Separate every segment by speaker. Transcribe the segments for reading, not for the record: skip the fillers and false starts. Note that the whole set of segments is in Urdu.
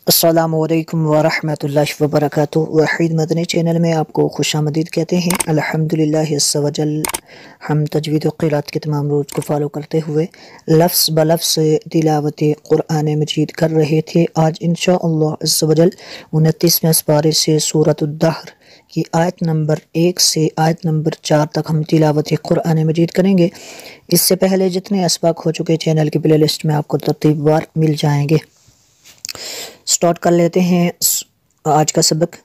Speaker 1: السلام علیکم ورحمۃ اللہ وبرکاتہ۔ وحید مدنی چینل میں آپ کو خوش آمدید کہتے ہیں۔ الحمدللہ عز وجل، ہم تجوید و قرات کے تمام رولز کو فالو کرتے ہوئے لفظ بلفظ تلاوت قرآن مجید کر رہے تھے۔ آج انشاءاللہ عز وجل 29ویں سپارے سے سورۃ الدہر کی آیت نمبر 1 سے آیت نمبر 4 تک ہم تلاوت قرآن مجید کریں گے۔ اس سے پہلے جتنے اسباق ہو چکے چینل کی پلے لسٹ میں آپ کو ترتیب وار مل جائیں گے۔ سٹارٹ کر لیتے ہیں آج کا سبق۔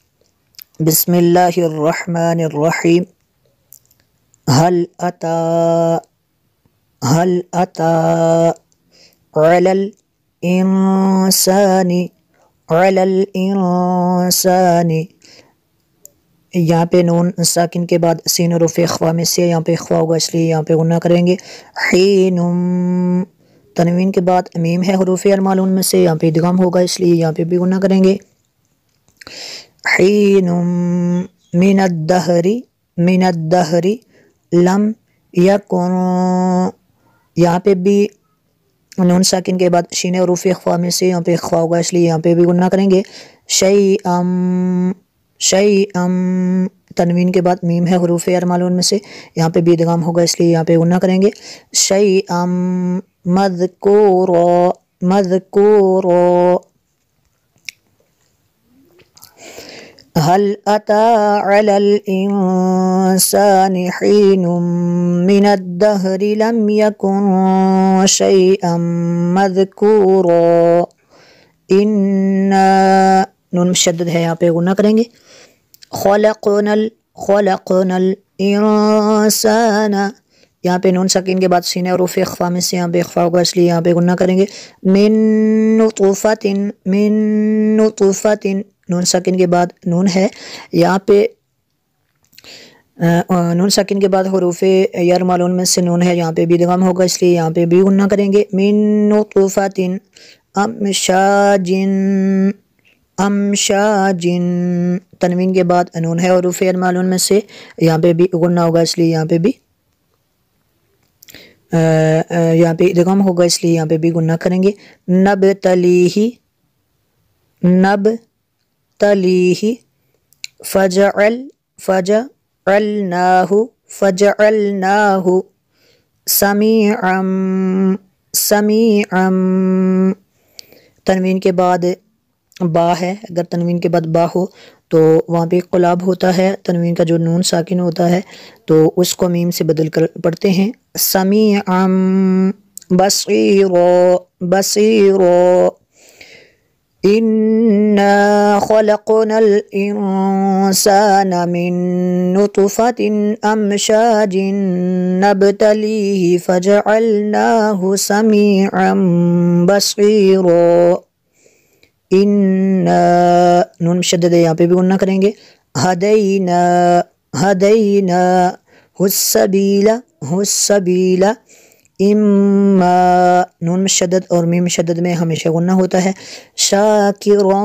Speaker 1: بسم اللہ الرحمن الرحیم۔ هل أتى على الإنسان یہاں پہ نون ساکن کے بعد سین حروف اخفا میں سے یہاں پہ اخفا ہوگا، اس لیے یہاں پہ غنہ کریں گے۔ حین، تنوین کے بعد میم ہے حروف المعلوم میں سے، یہاں پہ ادغام ہوگا، اس لیے یہاں پہ بھی غنہ کریں گے۔ حین من الدہر لم یکن، یہاں پہ بھی نون ساکن کے بعد شین حروف اخفا میں سے یہاں پہ اخفا ہوگا، اس لیے یہاں پہ بھی غنہ کریں گے۔ شیئم، تنوین کے بعد میم ہے حروف المعلوم میں سے، یہاں پہ بھی ادغام ہوگا، اس لیے یہاں پہ غنہ کریں گے۔ شیئم مذکورا، هل أتى على الإنسان حين من الدهر لم يكن شيئا مذكورا۔ نون مشدد ہے، یہاں پہ غنہ کریں گے۔ خلقنا الانسان، یہاں پہ نون ساکن کے بعد سین حروف اخفا میں سے یہاں پہ اخفا ہوگا، اس لیے یہاں پہ غنہ کریں گے۔ من نطفۃ، نون ساکن کے بعد نون ہے، یہاں پہ نون ساکن کے بعد حروف یر معلوم میں سے نون ہے، یہاں پہ بھی ادغام ہوگا، اس لیے یہاں پہ بھی غنہ کریں گے۔ من نطفۃ امشاج، تنوین کے بعد نون ہے حروف یر معلوم میں سے، یہاں پہ بھی غنہ ہوگا، اس لیے یہاں پہ بھی ادغام ہوگا، اس لیے یہاں پہ بھی غنہ کریں گے۔ نبتلیہ فجعلناہ سمیعا، تنوین کے بعد با ہے، اگر تنوین کے بعد با ہو تو وہاں پہ قلاب ہوتا ہے، تنوین کا جو نون ساکن ہوتا ہے تو اس کو میم سے بدل کر پڑھتے ہیں۔ سمیعا بصیرا، انا خلقنا الانسان من نطفۃ امشاج نبتلیہ فجعلناہ سمیعا بصیرا۔ نون مشدد ہے، یہاں پہ بھی غنہ کریں گے۔ ہدینا السبیل اما، نون مشدد اور میم مشدد میں ہمیشہ غنہ ہوتا ہے۔ شاکرا،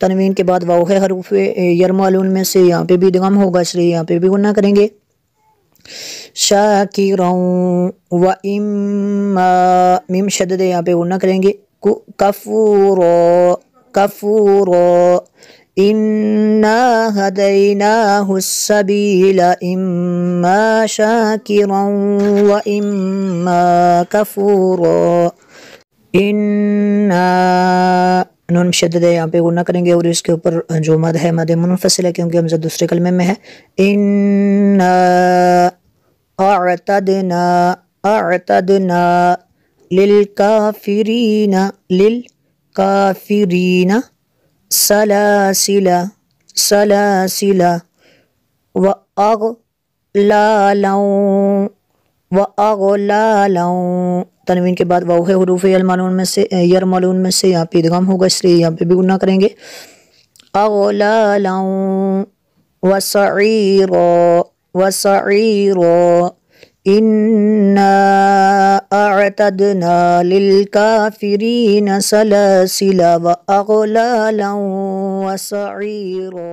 Speaker 1: تنوین کے بعد واو ہے حروف یر معلوم میں سے، یہاں پہ بھی ادغام ہوگا، اس لیے یہاں پہ بھی غنہ کریں گے۔ شاکرا و اما، میم مشدد ہے، یہاں پہ غنہ کریں گے۔ کفورا انا ہدیناہ السبیل اما شاکرا و اما کفورا۔ نون مشدد ہے، یہاں پہ غنہ کریں گے، اور اس کے اوپر جو مد ہے مد منفصل ہے، کیونکہ ہمزہ دوسرے کلمے میں ہے۔ انا اعتدنا للکافرین سلاسل واغلالا، تنوین کے بعد واو ہے حروف یر معلوم میں سے، یہاں پہ ادغام ہوگا، اس لیے یہاں پہ بھی غنہ کریں گے۔ اغلالا وسعیرا انا اعتدنا للکافرین سلاسل واغلالا وسعیرا۔